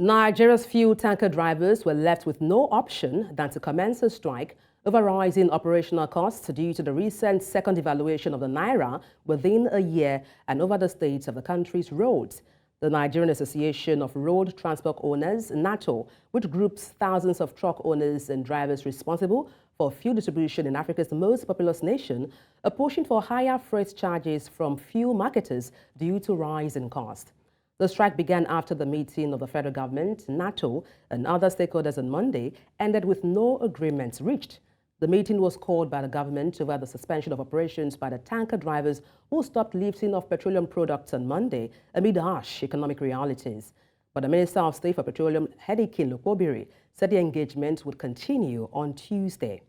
Nigeria's fuel tanker drivers were left with no option than to commence a strike over rising operational costs due to the recent second devaluation of the naira within a year and over the state of the country's roads. The Nigerian Association of Road Transport Owners, NARTO, which groups thousands of truck owners and drivers responsible for fuel distribution in Africa's most populous nation, are pushing for higher freight charges from fuel marketers due to rising costs. The strike began after the meeting of the federal government, NATO, and other stakeholders on Monday ended with no agreements reached. The meeting was called by the government over the suspension of operations by the tanker drivers who stopped lifting of petroleum products on Monday amid harsh economic realities. But the Minister of State for Petroleum, Heineken Lokpobiri, said the engagement would continue on Tuesday.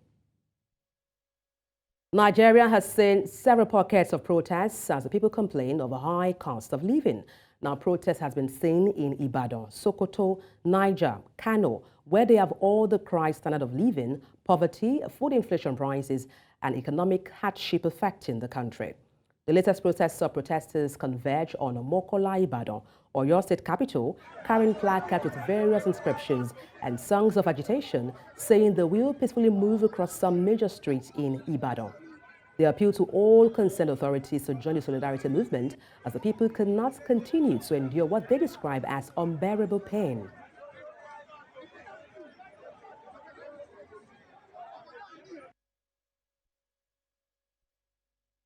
Nigeria has seen several pockets of protests as the people complain of a high cost of living. Now, protest has been seen in Ibadan, Sokoto, Niger, Kano, where they have all the crisis standard of living, poverty, food inflation prices, and economic hardship affecting the country. The latest protest saw protesters converge on Mokola, Ibadan, or your state capital, carrying placards with various inscriptions and songs of agitation, saying they will peacefully move across some major streets in Ibadan. They appeal to all concerned authorities to join the solidarity movement as the people cannot continue to endure what they describe as unbearable pain.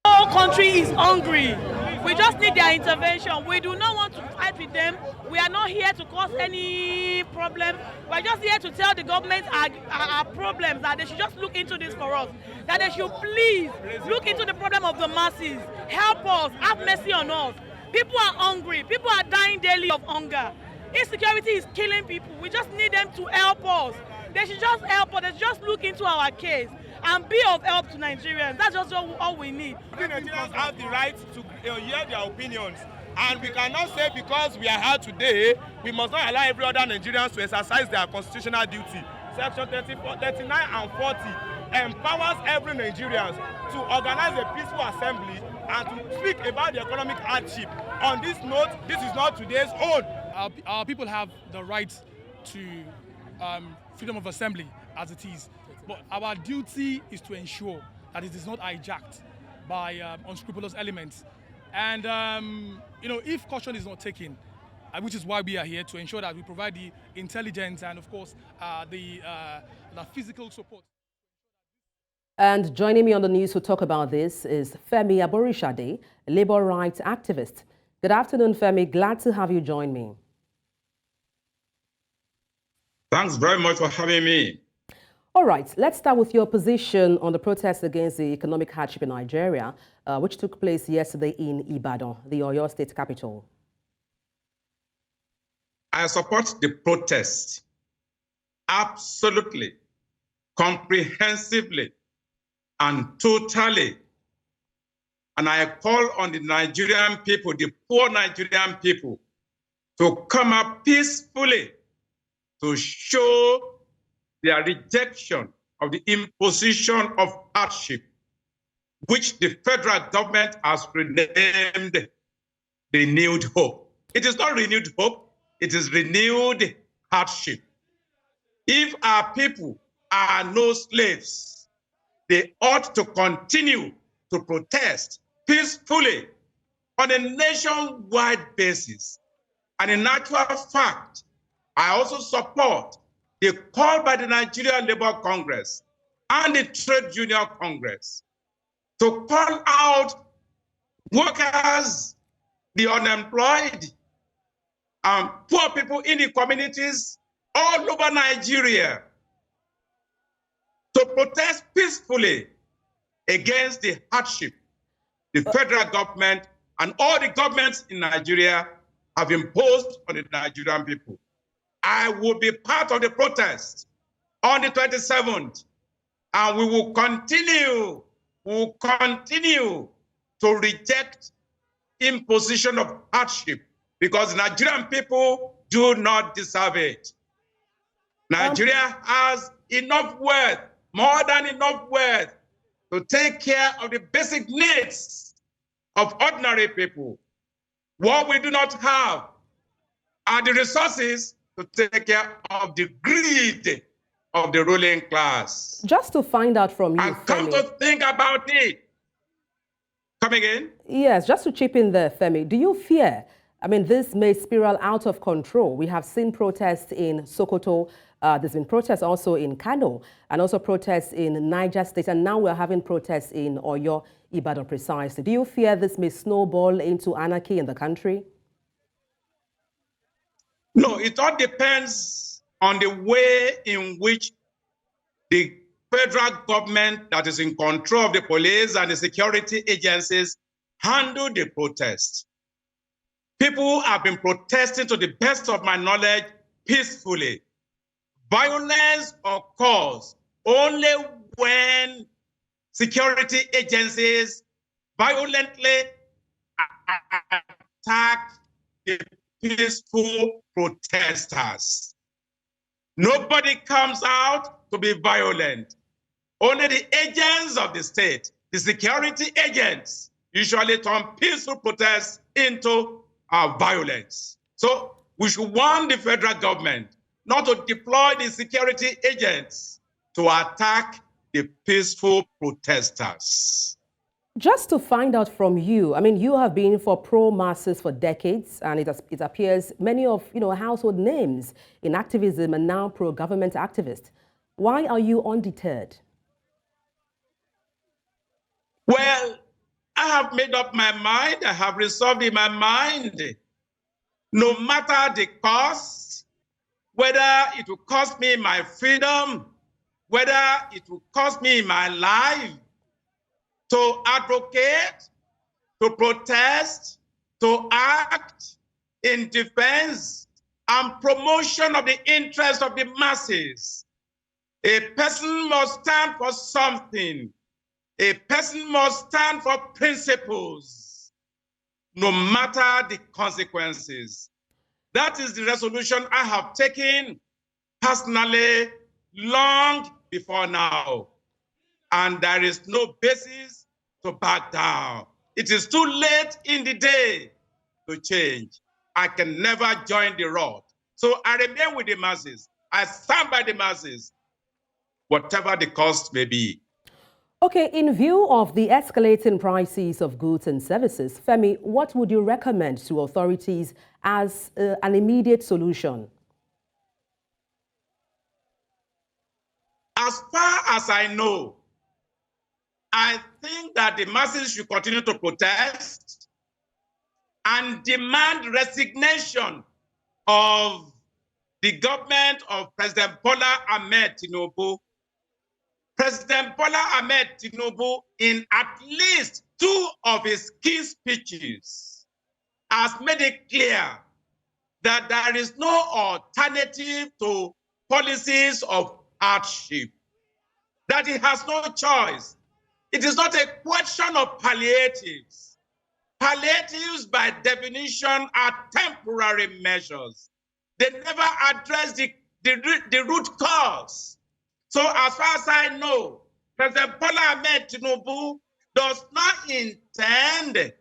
The whole country is hungry. We just need their intervention. We do not want to fight with them. We are not here to cause any problem. We're just here to tell the government our problems, that they should just look into this for us. That they should please look into the problem of the masses. Help us. Have mercy on us. People are hungry. People are dying daily of hunger. Insecurity is killing people. We just need them to help us. They should just help us. They should just look into our case and be of help to Nigerians. That's just all we need. Nigerians have the right to hear their opinions. And we cannot say because we are here today, we must not allow every other Nigerians to exercise their constitutional duty. Section 39 and 40 empowers every Nigerian to organize a peaceful assembly and to speak about the economic hardship. On this note, this is not today's own. Our people have the right to freedom of assembly as it is. But our duty is to ensure that it is not hijacked by unscrupulous elements. And, if caution is not taken, which is why we are here, to ensure that we provide the intelligence and, of course, the physical support. And joining me on the news to talk about this is Femi Aborishade, a labor rights activist. Good afternoon, Femi. Glad to have you join me. Thanks very much for having me. All right, let's start with your position on the protests against the economic hardship in Nigeria, which took place yesterday in Ibadan, the Oyo State capital. I support the protest absolutely, comprehensively, and totally. And I call on the Nigerian people, the poor Nigerian people, to come up peacefully to show their rejection of the imposition of hardship, which the federal government has renamed renewed hope. It is not renewed hope, it is renewed hardship. If our people are no slaves, they ought to continue to protest peacefully on a nationwide basis. And in actual fact, I also support the call by the Nigerian Labour Congress and the Trade Union Congress to call out workers, the unemployed, and poor people in the communities all over Nigeria to protest peacefully against the hardship the federal government and all the governments in Nigeria have imposed on the Nigerian people. I will be part of the protest on the 27th, and we will continue to reject imposition of hardship because Nigerian people do not deserve it. Nigeria has enough wealth, more than enough wealth, to take care of the basic needs of ordinary people. What we do not have are the resources to take care of the greed of the ruling class. Just to find out from you, And come Femi. to think about it. Come again? Yes, just to chip in there, Femi, do you fear, I mean, this may spiral out of control? We have seen protests in Sokoto, there's been protests also in Kano, and also protests in Niger State, and now we're having protests in Oyo, Ibadan precisely. Do you fear this may snowball into anarchy in the country? No, it all depends on the way in which the federal government that is in control of the police and the security agencies handle the protest. People have been protesting, to the best of my knowledge, peacefully. Violence occurs only when security agencies violently attack the peaceful protesters. Nobody comes out to be violent. Only the agents of the state, the security agents, usually turn peaceful protests into violence. So we should warn the federal government not to deploy the security agents to attack the peaceful protesters. Just to find out from you, I mean, you have been for pro-masses for decades, and it appears many of, household names in activism are now pro-government activists. Why are you undeterred? Well, I have made up my mind. I have resolved in my mind, no matter the cost, whether it will cost me my freedom, whether it will cost me my life, to advocate, to protest, to act in defense and promotion of the interests of the masses. A person must stand for something. A person must stand for principles, no matter the consequences. That is the resolution I have taken personally long before now. And there is no basis to back down. It is too late in the day to change. I can never join the rot. So I remain with the masses. I stand by the masses, whatever the cost may be. Okay, in view of the escalating prices of goods and services, Femi, what would you recommend to authorities as an immediate solution? As far as I know, I think that the masses should continue to protest and demand resignation of the government of President Bola Ahmed Tinubu. President Bola Ahmed Tinubu, in at least 2 of his key speeches, has made it clear that there is no alternative to policies of hardship, that he has no choice. It is not a question of palliatives. Palliatives, by definition, are temporary measures. They never address the root cause. So as far as I know, President Bola Ahmed Tinubu does not intend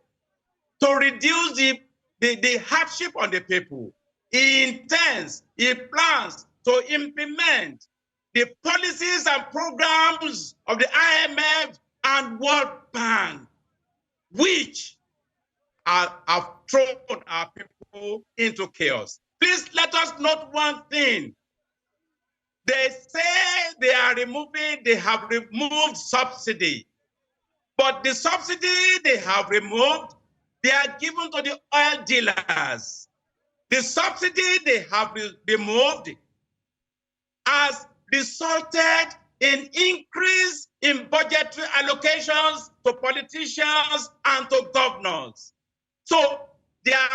to reduce the hardship on the people. He plans to implement the policies and programs of the IMF and World Bank, which have thrown our people into chaos. Please let us note one thing. They say they have removed subsidy. But the subsidy they have removed, they are given to the oil dealers. The subsidy they have removed has resulted in increase in budgetary allocations to politicians and to governors. So their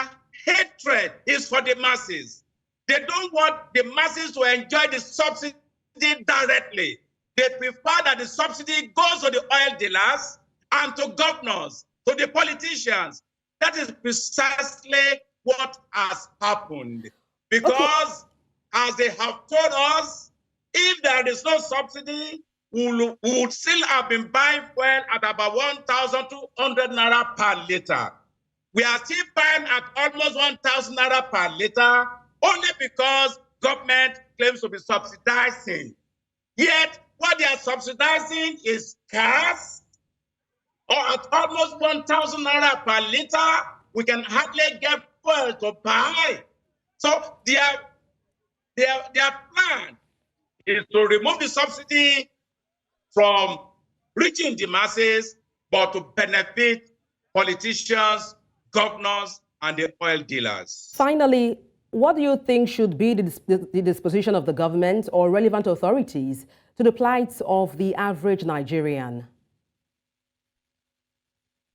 hatred is for the masses. They don't want the masses to enjoy the subsidy directly. They prefer that the subsidy goes to the oil dealers and to governors, to the politicians. That is precisely what has happened. Because as they have told us, if there is no subsidy, we would still have been buying fuel at about 1,200 naira per liter. We are still buying at almost 1,000 naira per liter only because government claims to be subsidizing. Yet, what they are subsidizing is gas, or at almost 1,000 naira per liter, we can hardly get fuel to buy. So their plan is to remove the subsidy from reaching the masses, but to benefit politicians, governors, and the oil dealers. Finally, what do you think should be the disposition of the government or relevant authorities to the plight of the average Nigerian?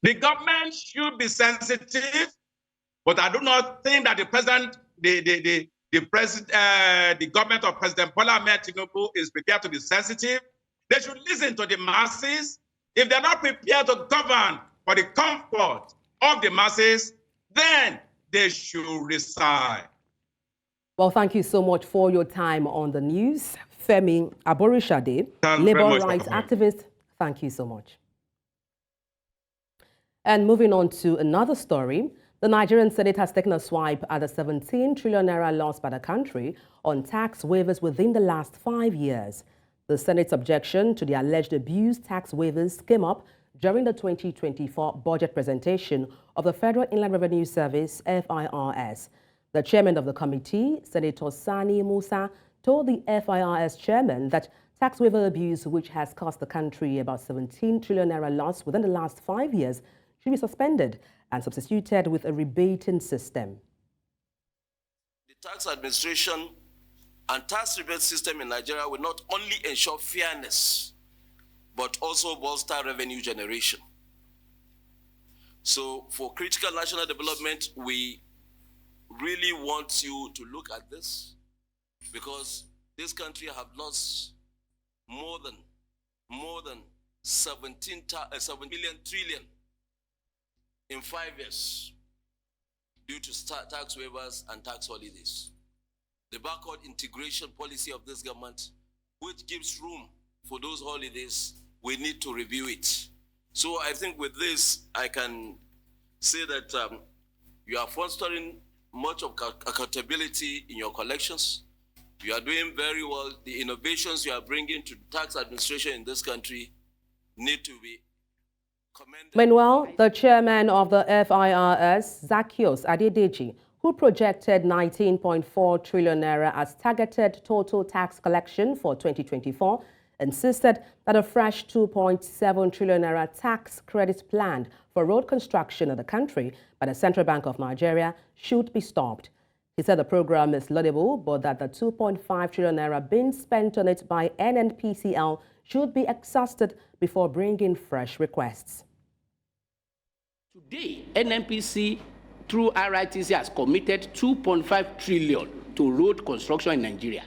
The government should be sensitive, but I do not think that the government of President Bola Ahmed Tinubu is prepared to be sensitive. They should listen to the masses. If they're not prepared to govern for the comfort of the masses, then they should resign. Well, thank you so much for your time on the news. Femi Aborishade, labor rights activist, thank you so much. And moving on to another story, the Nigerian Senate has taken a swipe at the 17 trillion naira loss by the country on tax waivers within the last 5 years. The Senate's objection to the alleged abused tax waivers came up during the 2024 budget presentation of the Federal Inland Revenue Service, FIRS. The chairman of the committee, Senator Sani Musa, told the FIRS chairman that tax waiver abuse, which has cost the country about 17 trillion naira loss within the last 5 years, should be suspended and substituted with a rebating system. The tax administration and tax rebate system in Nigeria will not only ensure fairness, but also bolster revenue generation. So for critical national development, we really want you to look at this, because this country have lost more than 7 billion trillion in 5 years due to tax waivers and tax holidays. The backward integration policy of this government, which gives room for those holidays, we need to review it. So I think with this, I can say that you are fostering much of accountability in your collections. You are doing very well. The innovations you are bringing to tax administration in this country need to be commended. Meanwhile, the chairman of the FIRS, Zacchaeus Adedeji, who projected 19.4 trillion naira as targeted total tax collection for 2024, insisted that a fresh 2.7 trillion naira tax credit planned for road construction in the country by the Central Bank of Nigeria should be stopped. He said the program is laudable, but that the 2.5 trillion naira being spent on it by NNPCL should be exhausted before bringing fresh requests. Today, NNPC through RITC has committed 2.5 trillion to road construction in Nigeria.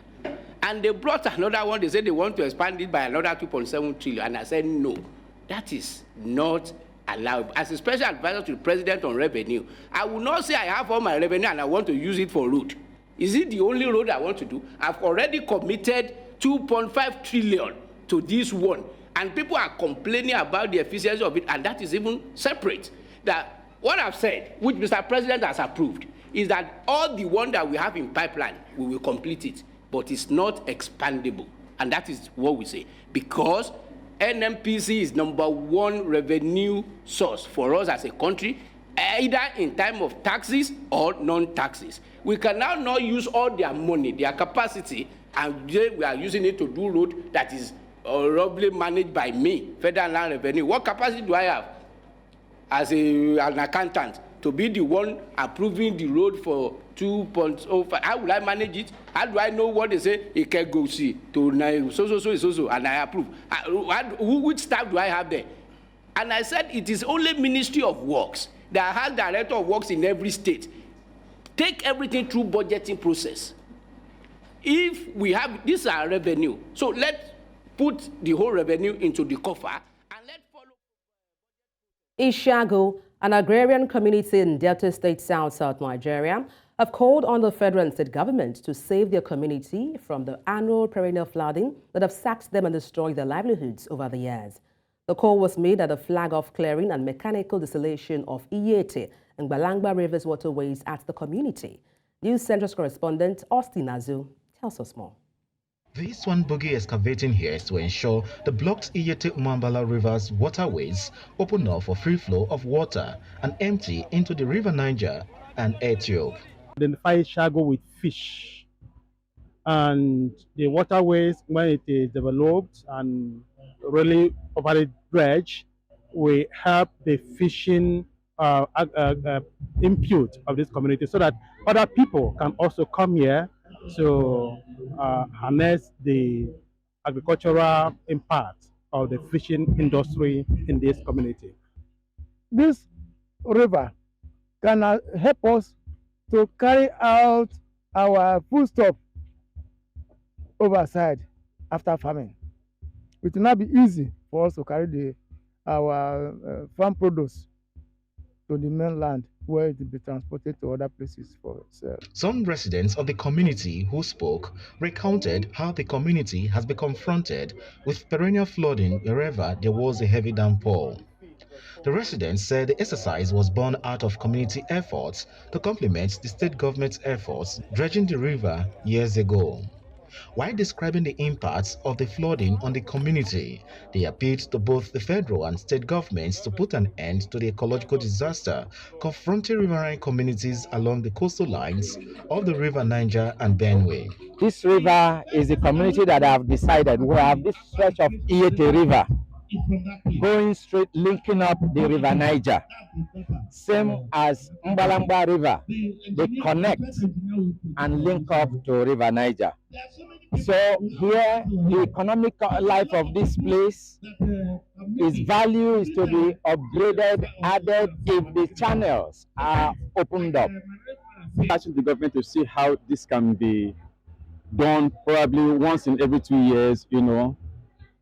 And they brought another one. They said they want to expand it by another 2.7 trillion. And I said, no, that is not allowed. As a special advisor to the president on revenue, I will not say I have all my revenue and I want to use it for road. Is it the only road I want to do? I've already committed 2.5 trillion to this one. And people are complaining about the efficiency of it, and that is even separate. That what I've said, which Mr. President has approved, is that all the one that we have in pipeline, we will complete it. But it's not expandable. And that is what we say. Because NNPC is #1 revenue source for us as a country, either in time of taxes or non-taxes. We can now not use all their money, their capacity, and we are using it to do road that is roughly managed by me, Federal Land Revenue. What capacity do I have as an accountant to be the one approving the road for 2.05? How will I manage it? How do I know what they say? It can go see to so, and I approve. Which staff do I have there? And I said it is only Ministry of Works that has Director of Works in every state. Take everything through budgeting process. If we have this our revenue, so let's put the whole revenue into the coffer and let's follow. Ishago, an agrarian community in Delta State, South Nigeria, have called on the federal and state government to save their community from the annual perennial flooding that have sacked them and destroyed their livelihoods over the years. The call was made at the flag-off clearing and mechanical desalination of Iyete and Balangba Rivers waterways at the community. News Center's correspondent Austin Azu tells us more. This one bogey excavating here is to ensure the blocked Iyete-Umambala River's waterways open up for free flow of water and empty into the River Niger and Ethiopia. Identify Shago with fish, and the waterways, when it is developed and really overly dredged, will help the fishing input of this community so that other people can also come here to harness the agricultural impact of the fishing industry in this community. This river can help us to carry out our foodstuff overside after farming. It will not be easy for us to carry our farm produce to the mainland, where it will be transported to other places for sale. Some residents of the community who spoke recounted how the community has been confronted with perennial flooding wherever there was a heavy downpour. The residents said the exercise was born out of community efforts to complement the state government's efforts dredging the river years ago. While describing the impacts of the flooding on the community, they appealed to both the federal and state governments to put an end to the ecological disaster confronting riverine communities along the coastal lines of the River Niger and Benue. This river is a community that have decided we have this stretch of Iyete River going straight, linking up the River Niger, same as Mbalamba River. They connect and link up to River Niger. So here, the economic life of this place, its value is to be upgraded, added if the channels are opened up. Asking the government to see how this can be done, probably once in every 2 years,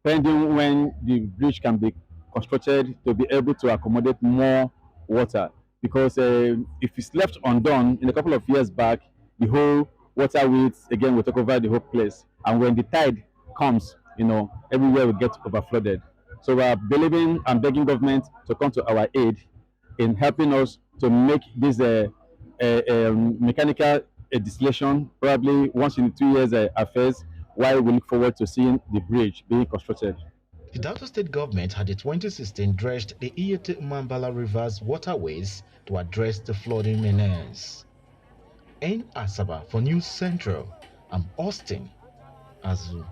pending when the bridge can be constructed to be able to accommodate more water. Because if it's left undone, in a couple of years back, the whole water width again will take over the whole place. And when the tide comes, everywhere will get overflooded. So we are believing and begging government to come to our aid in helping us to make this mechanical distillation probably once in 2 years affairs, while we look forward to seeing the bridge being constructed. The Delta State government had in 2016 dredged the Iyete-Umambala River's waterways to address the flooding menace. In Asaba for News Central, I'm Austin Azu.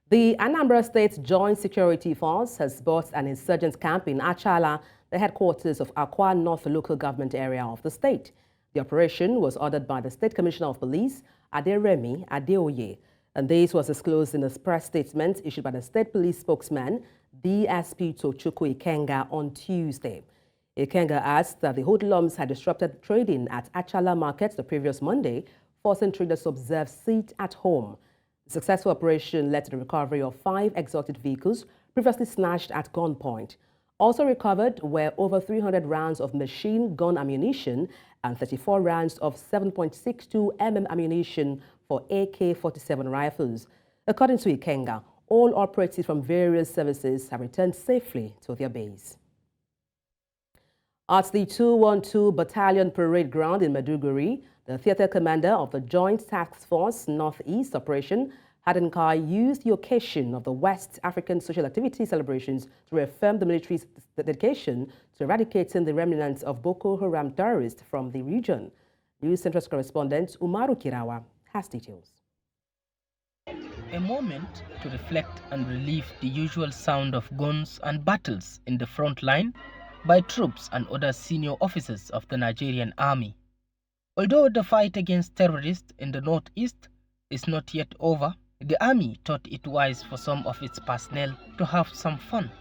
The Anambra State Joint Security Force has bought an insurgent camp in Achala, the headquarters of Akwa North local government area of the state. The operation was ordered by the State Commissioner of Police, Aderemi Adeoye, and this was disclosed in a press statement issued by the State Police spokesman, DSP Tochukwu Ikenga, on Tuesday. Ikenga asked that the hoodlums had disrupted trading at Achala Market the previous Monday, forcing traders to observe sit at home. The successful operation led to the recovery of 5 exotic vehicles previously snatched at gunpoint. Also recovered were over 300 rounds of machine gun ammunition and 34 rounds of 7.62 mm ammunition for AK-47 rifles. According to Ikenga, all operatives from various services have returned safely to their base. At the 212 Battalion Parade Ground in Maiduguri, the theater commander of the Joint Task Force Northeast Operation, Hadinkai, used the occasion of the West African Social Activity celebrations to reaffirm the military's dedication to eradicating the remnants of Boko Haram terrorists from the region. News Central correspondent Umaru Kirawa has details. A moment to reflect and relieve the usual sound of guns and battles in the front line by troops and other senior officers of the Nigerian army. Although the fight against terrorists in the northeast is not yet over, the army thought it wise for some of its personnel to have some fun.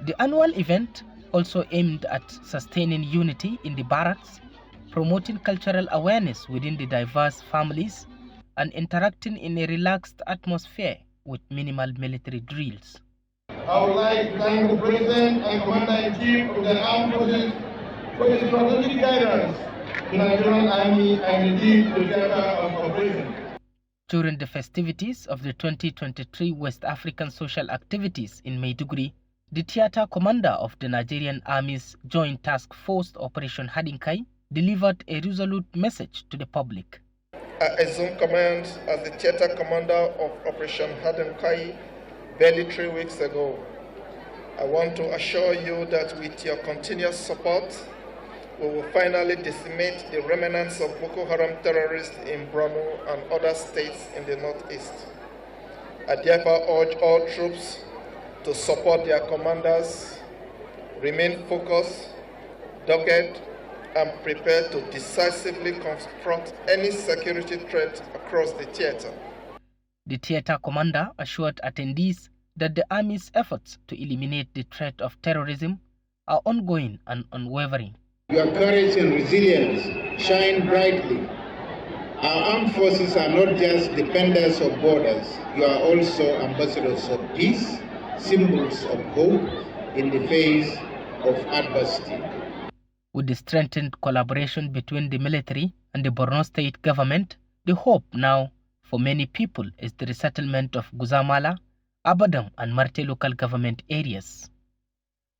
The annual event also aimed at sustaining unity in the barracks, promoting cultural awareness within the diverse families, and interacting in a relaxed atmosphere with minimal military drills. I would like to thank the President and Commander-in-Chief of the Armed Forces for the strategic guidance to the Nigerian Army and indeed the theater of operation. During the festivities of the 2023 West African Social Activities in Maiduguri, the theater commander of the Nigerian Army's Joint Task Force Operation Hadinkai delivered a resolute message to the public. I assumed command as the theater commander of Operation Hadenkai barely 3 weeks ago. I want to assure you that with your continuous support, we will finally decimate the remnants of Boko Haram terrorists in Borno and other states in the northeast. I therefore urge all troops to support their commanders, remain focused, dogged, and prepared to decisively confront any security threat across the theater. The theater commander assured attendees that the army's efforts to eliminate the threat of terrorism are ongoing and unwavering. Your courage and resilience shine brightly. Our armed forces are not just defenders of borders, you are also ambassadors of peace, symbols of hope in the face of adversity. With the strengthened collaboration between the military and the Borno state government, the hope now for many people is the resettlement of Guzamala, Abadam and Marte local government areas.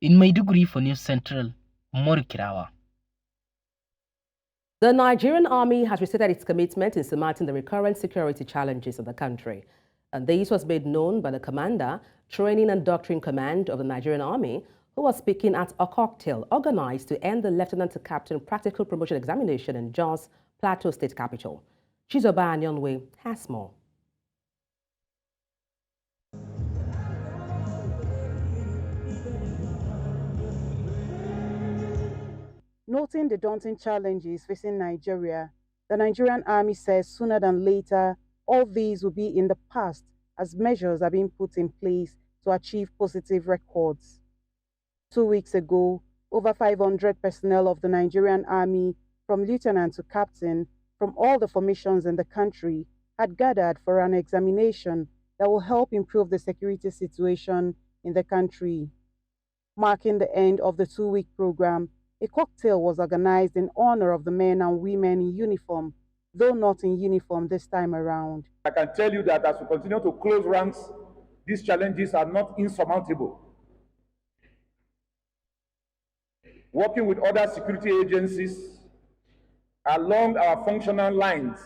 In Maiduguri for News Central, Morikirawa. The Nigerian army has restated its commitment in surmounting the recurrent security challenges of the country. And this was made known by the Commander, Training and Doctrine Command of the Nigerian Army, who was speaking at a cocktail organized to end the Lieutenant to Captain Practical Promotion Examination in Jos, Plateau State Capital. Chizoba Anyonwe has more. Noting the daunting challenges facing Nigeria, the Nigerian Army says sooner than later, all these will be in the past as measures are being put in place to achieve positive records. 2 weeks ago, over 500 personnel of the Nigerian Army, from lieutenant to captain, from all the formations in the country, had gathered for an examination that will help improve the security situation in the country. Marking the end of the 2-week program, a cocktail was organized in honor of the men and women in uniform, though not in uniform this time around. I can tell you that as we continue to close ranks, these challenges are not insurmountable. Working with other security agencies along our functional lines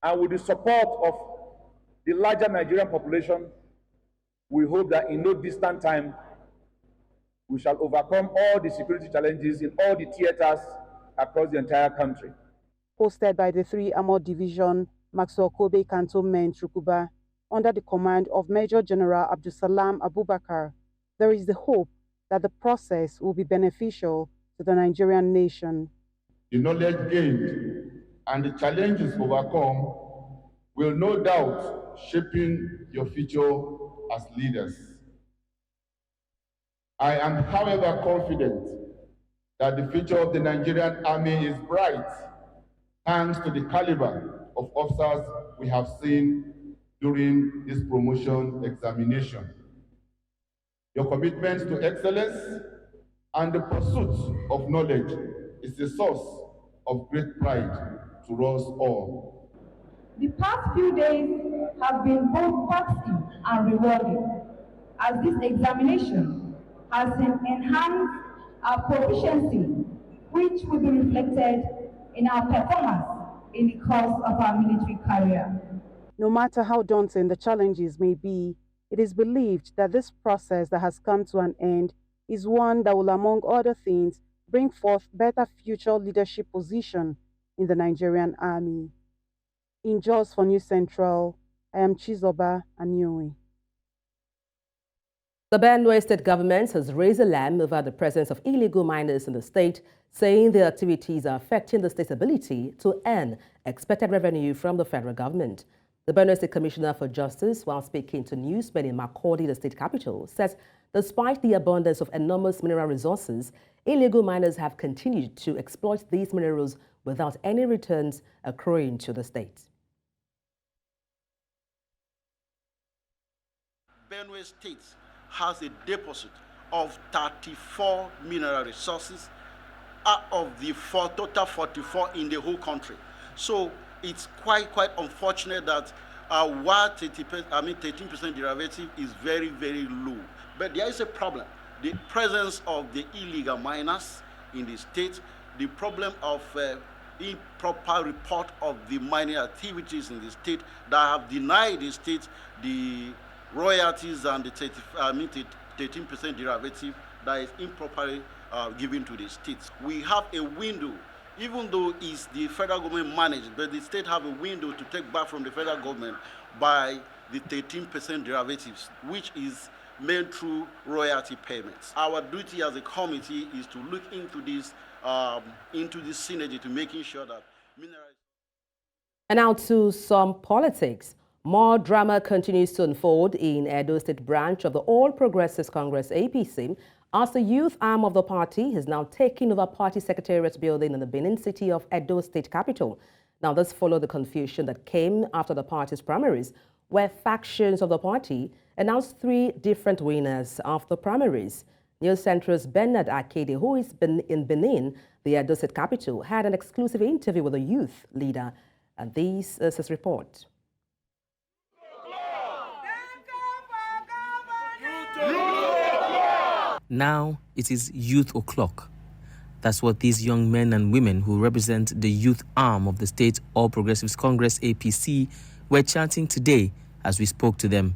and with the support of the larger Nigerian population, we hope that in no distant time, we shall overcome all the security challenges in all the theaters across the entire country. Hosted by the 3 Armored Division, Maxwell Kobe Cantonment, Rukuba, under the command of Major General Abdusalam Abubakar, there is the hope that the process will be beneficial to the Nigerian nation. The knowledge gained and the challenges overcome will no doubt shaping your future as leaders. I am, however, confident that the future of the Nigerian Army is bright, thanks to the caliber of officers we have seen during this promotion examination. Your commitment to excellence and the pursuit of knowledge is a source of great pride to us all. The past few days have been both taxing and rewarding, as this examination has enhanced our proficiency, which will be reflected in our performance in the course of our military career. No matter how daunting the challenges may be, it is believed that this process that has come to an end is one that will, among other things, bring forth better future leadership position in the Nigerian Army. In Jos for News Central, I am Chizoba Anyonwe. The Benue state government has raised alarm over the presence of illegal miners in the state, saying their activities are affecting the state's ability to earn expected revenue from the federal government. The Benue State Commissioner for Justice, while speaking to newsmen in Makurdi, the state capital, says despite the abundance of enormous mineral resources, illegal miners have continued to exploit these minerals without any returns accruing to the state. Benue State has a deposit of 34 mineral resources out of the total 44 in the whole country. So it's quite unfortunate that while 13% derivative is very, very low. But there is a problem. The presence of the illegal miners in the state, the problem of improper report of the mining activities in the state that have denied the state the royalties and the 13% derivative that is improperly given to the states. We have a window, even though it's the federal government managed, but the state have a window to take back from the federal government by the 13% derivatives, which is made through royalty payments. Our duty as a committee is to look into this synergy to making sure that minerals. And now to some politics. More drama continues to unfold in Edo State branch of the All Progressives Congress APC as the youth arm of the party is now taking over party secretariat building in the Benin city of Edo State capital. Now this followed the confusion that came after the party's primaries, where factions of the party announced 3 different winners of the primaries. News Central's Bernard Akede, who is in Benin, the Edo State capital, had an exclusive interview with the youth leader. And this is his report. Now it is Youth O'Clock. That's what these young men and women who represent the youth arm of the State All Progressives Congress APC were chanting today as we spoke to them.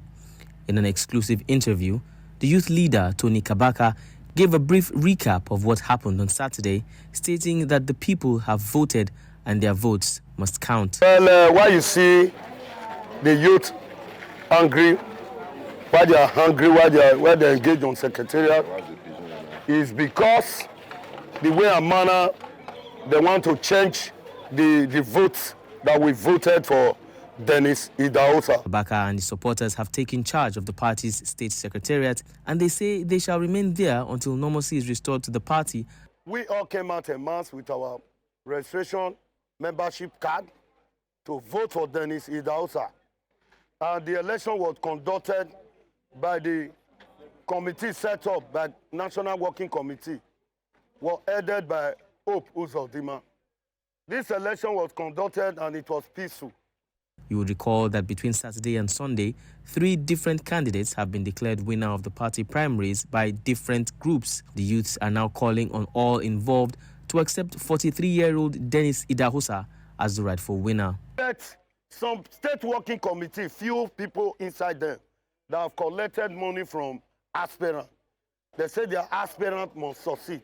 In an exclusive interview, the youth leader, Tony Kabaka, gave a brief recap of what happened on Saturday, stating that the people have voted and their votes must count. Well, why you see the youth angry, why they are hungry, why they engage on secretariat, is because the way and manner they want to change the votes that we voted for Dennis Idahosa. Kabaka and his supporters have taken charge of the party's state secretariat, and they say they shall remain there until normalcy is restored to the party. We all came out en masse with our registration membership card to vote for Dennis Idahosa. And the election was conducted by the committee set up by National Working Committee, was headed by Hope Uzodima. This election was conducted and it was peaceful. You would recall that between Saturday and Sunday, 3 different candidates have been declared winner of the party primaries by different groups. The youths are now calling on all involved to accept 43-year-old Dennis Idahosa as the rightful winner. Some state working committee, few people inside them that have collected money from aspirants. They say their aspirant must succeed.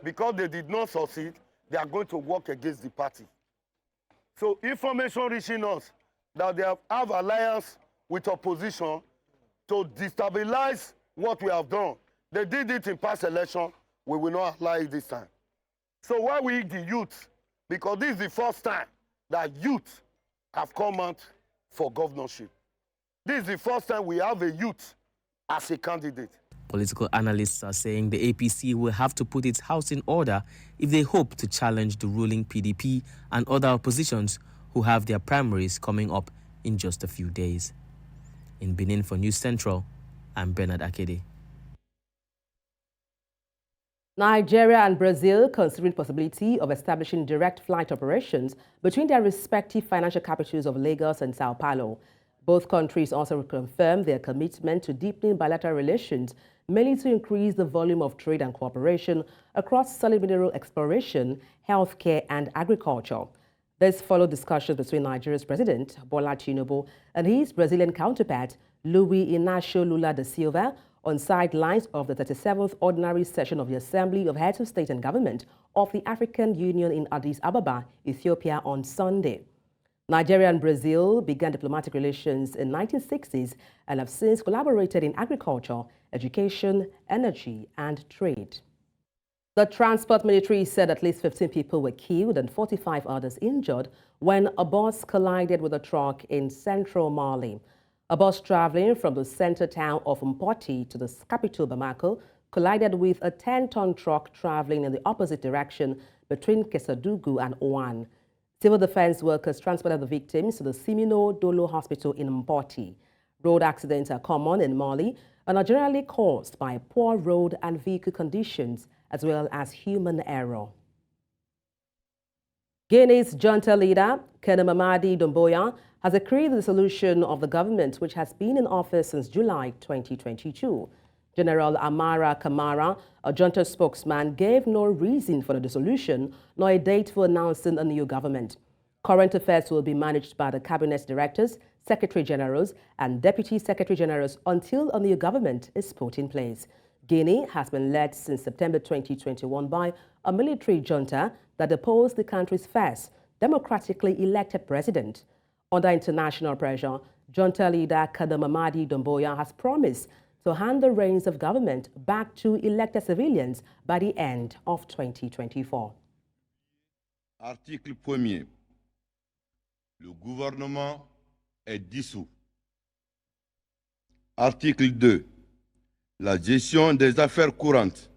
Because they did not succeed, they are going to work against the party. So information reaching us that they have alliance with opposition to destabilize what we have done. They did it in past election. We will not allow it this time. So why we the youth? Because this is the first time that youth have come out for governorship. This is the first time we have a youth as a candidate. Political analysts are saying the APC will have to put its house in order if they hope to challenge the ruling PDP and other oppositions who have their primaries coming up in just a few days. In Benin for News Central, I'm Bernard Akede. Nigeria and Brazil considering possibility of establishing direct flight operations between their respective financial capitals of Lagos and Sao Paulo. Both countries also confirmed their commitment to deepening bilateral relations, mainly to increase the volume of trade and cooperation across solid mineral exploration, healthcare, and agriculture. This followed discussions between Nigeria's President, Bola Tinubu, and his Brazilian counterpart, Luiz Inácio Lula da Silva, on sidelines of the 37th Ordinary Session of the Assembly of Heads of State and Government of the African Union in Addis Ababa, Ethiopia, on Sunday. Nigeria and Brazil began diplomatic relations in the 1960s and have since collaborated in agriculture, education, energy, and trade. The transport military said at least 15 people were killed and 45 others injured when a bus collided with a truck in central Mali. A bus traveling from the center town of Mpoti to the capital Bamako collided with a 10-ton truck traveling in the opposite direction between Kesadugu and Owan. Civil defense workers transported the victims to the Simino Dolo Hospital in Mpoti. Road accidents are common in Mali and are generally caused by poor road and vehicle conditions as well as human error. Guinea's junta leader, Colonel Mamadi Doumbouya, has agreed the dissolution of the government which has been in office since July 2022. General Amara Kamara, a junta spokesman, gave no reason for the dissolution nor a date for announcing a new government. Current affairs will be managed by the Cabinet Directors, Secretary Generals, and Deputy Secretary Generals until a new government is put in place. Guinea has been led since September 2021 by a military junta that opposed the country's first democratically elected president. Under international pressure, junta leader Kada Mamadi Doumbouya has promised to hand the reins of government back to elected civilians by the end of 2024. Article 1er. Le gouvernement est dissous. Article 2. La gestion des affaires courantes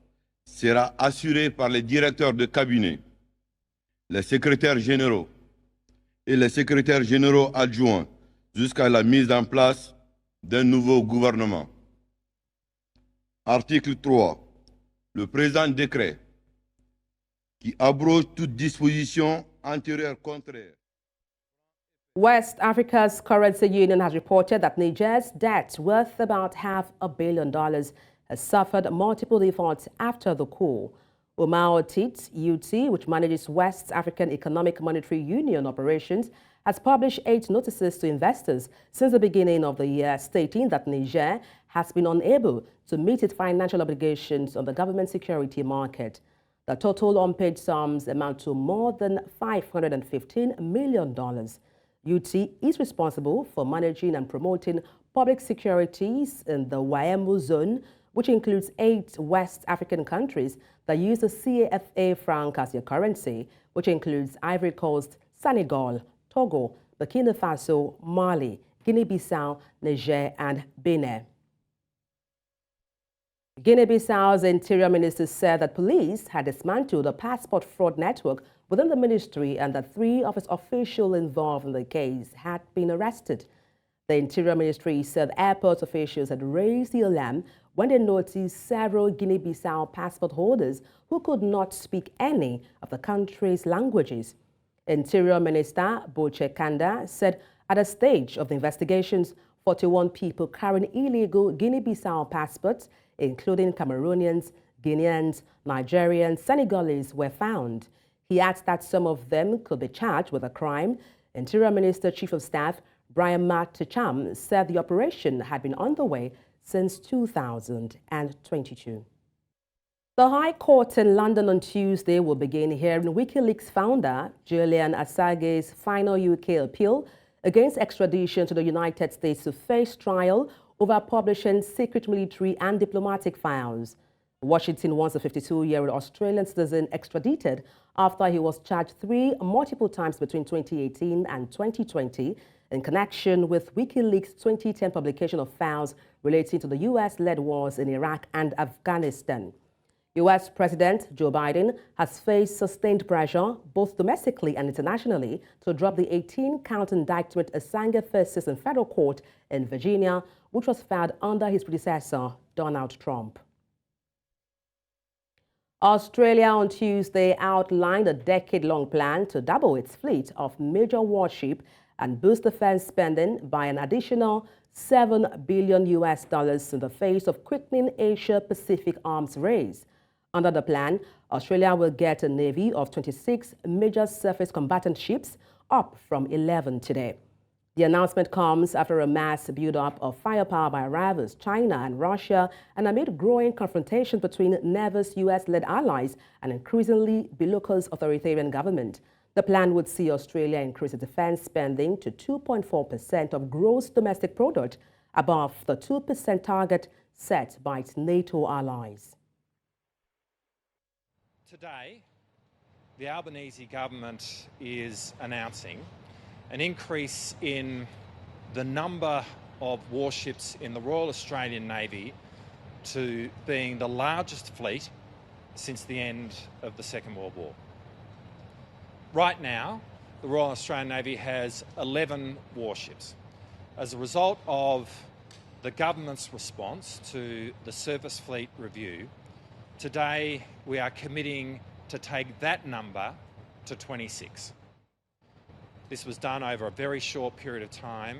sera assurée par les directeurs de cabinet, les secrétaires généraux et les secrétaires généraux adjoints jusqu'à la mise en place d'un nouveau gouvernement. Article 3. Le présent décret qui abroge toute disposition antérieure contraire. West Africa's currency union has reported that Niger's debt worth about $500 million has suffered multiple defaults after the coup. Umar Tit, UT, which manages West African Economic Monetary Union operations, has published 8 notices to investors since the beginning of the year, stating that Niger has been unable to meet its financial obligations on the government security market. The total unpaid sums amount to more than $515 million. UT is responsible for managing and promoting public securities in the Waemu zone, which includes 8 West African countries that use the CAFA franc as their currency, which includes Ivory Coast, Senegal, Togo, Burkina Faso, Mali, Guinea-Bissau, Niger, and Benin. Guinea-Bissau's interior minister said that police had dismantled a passport fraud network within the ministry and that 3 of its officials involved in the case had been arrested. The Interior Ministry said airport officials had raised the alarm when they noticed several Guinea-Bissau passport holders who could not speak any of the country's languages. Interior Minister Boche Kanda said at a stage of the investigations, 41 people carrying illegal Guinea-Bissau passports, including Cameroonians, Guineans, Nigerians, Senegalese, were found. He adds that some of them could be charged with a crime. Interior Minister Chief of Staff Brian Maticham said the operation had been underway since 2022. The High Court in London on Tuesday will begin hearing WikiLeaks founder Julian Assange's final UK appeal against extradition to the United States to face trial over publishing secret military and diplomatic files. Washington wants a 52-year-old Australian citizen extradited after he was charged multiple times between 2018 and 2020 in connection with WikiLeaks' 2010 publication of files relating to the U.S.-led wars in Iraq and Afghanistan. U.S. President Joe Biden has faced sustained pressure, both domestically and internationally, to drop the 18-count indictment Assange faces in federal court in Virginia, which was filed under his predecessor, Donald Trump. Australia on Tuesday outlined a decade-long plan to double its fleet of major warships and boost defense spending by an additional $7 billion in the face of quickening Asia-Pacific arms race. Under the plan, Australia will get a navy of 26 major surface combatant ships, up from 11 today. The announcement comes after a mass build-up of firepower by rivals China and Russia and amid growing confrontations between nervous U.S.-led allies and increasingly bellicose authoritarian government. The plan would see Australia increase its defense spending to 2.4% of gross domestic product, above the 2% target set by its NATO allies. Today, the Albanese government is announcing an increase in the number of warships in the Royal Australian Navy to being the largest fleet since the end of the Second World War. Right now, the Royal Australian Navy has 11 warships. As a result of the government's response to the Surface Fleet Review, today we are committing to take that number to 26. This was done over a very short period of time.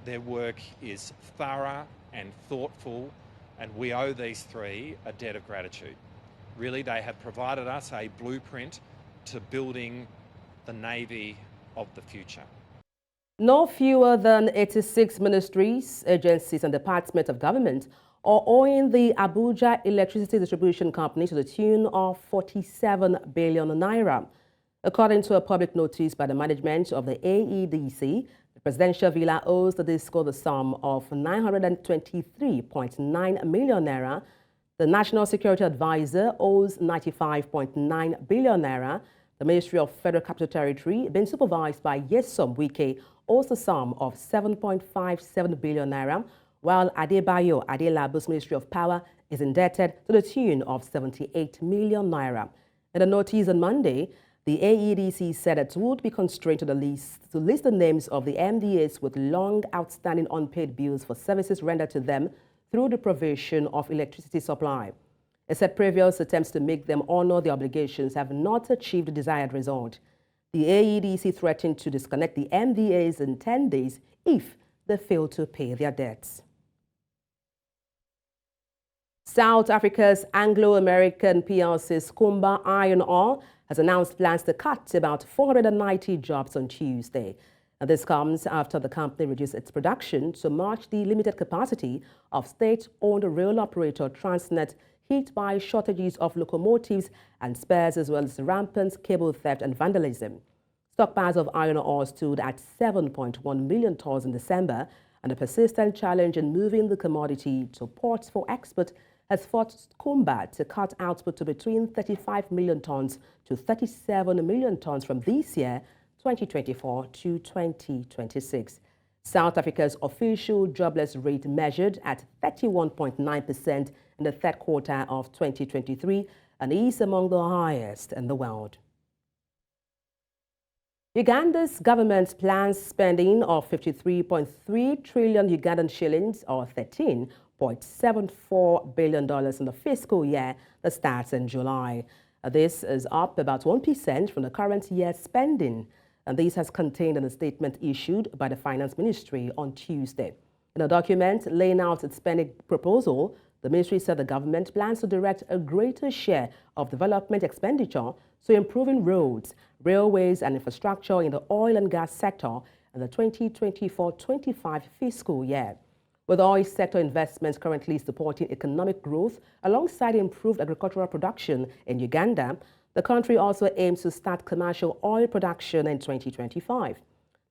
Their work is thorough and thoughtful. And we owe these three a debt of gratitude. Really, they have provided us a blueprint to building the Navy of the future. No fewer than 86 ministries, agencies and departments of government are owing the Abuja Electricity Distribution Company to the tune of 47 billion naira. According to a public notice by the management of the AEDC, the presidential villa owes the DISCO the sum of 923.9 million naira. The National Security Advisor owes 95.9 billion naira. The Ministry of Federal Capital Territory, being supervised by Yesom Wike, owes the sum of 7.57 billion naira, while Adebayo Adelabu's Ministry of Power is indebted to the tune of 78 million naira. In a notice on Monday, the AEDC said it would be constrained to list the names of the MDAs with long outstanding unpaid bills for services rendered to them through the provision of electricity supply. It said previous attempts to make them honor the obligations have not achieved the desired result. The AEDC threatened to disconnect the MDAs in 10 days if they fail to pay their debts. South Africa's Anglo-American PLC Kumba Iron Ore has announced plans to cut about 490 jobs on Tuesday. And this comes after the company reduced its production to match the limited capacity of state-owned rail operator Transnet, hit by shortages of locomotives and spares, as well as rampant cable theft and vandalism. Stockpiles of iron ore stood at 7.1 million tons in December, and a persistent challenge in moving the commodity to ports for export has forced Kumba to cut output to between 35 million tons to 37 million tons from this year, 2024 to 2026. South Africa's official jobless rate measured at 31.9% in the third quarter of 2023 and is among the highest in the world. Uganda's government plans spending of 53.3 trillion Ugandan shillings, or $13.74 billion in the fiscal year that starts in July. This is up about 1% from the current year's spending, and this has contained in a statement issued by the Finance Ministry on Tuesday. In a document laying out its spending proposal, the ministry said the government plans to direct a greater share of development expenditure to improving roads, railways and infrastructure in the oil and gas sector in the 2024-25 fiscal year. With oil sector investments currently supporting economic growth alongside improved agricultural production in Uganda, the country also aims to start commercial oil production in 2025.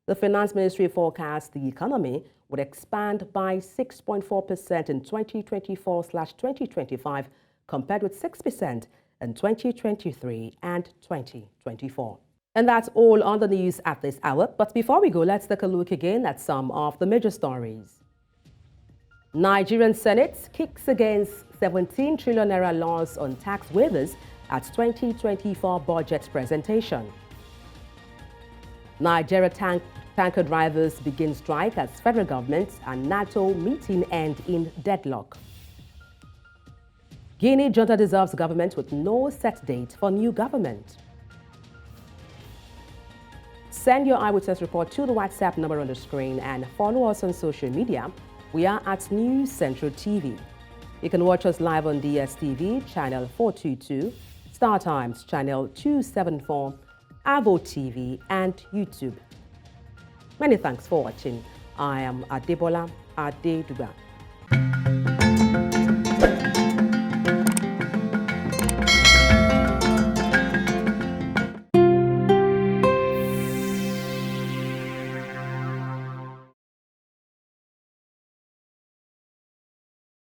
The Finance Ministry forecasts the economy would expand by 6.4% in 2024/2025 compared with 6% in 2023 and 2024. And that's all on the news at this hour. But before we go, let's take a look again at some of the major stories. Nigerian Senate kicks against 17 trillion naira loss on tax waivers at 2024 budget presentation. Nigeria tanker drivers begin strike as federal government and NATO meeting end in deadlock. Guinea junta dissolves government with no set date for new government. Send your eyewitness report to the WhatsApp number on the screen and follow us on social media. We are at News Central TV. You can watch us live on DSTV, channel 422, Star Times, channel 274, Avo TV, and YouTube. Many thanks for watching. I am Adebola Adeduga.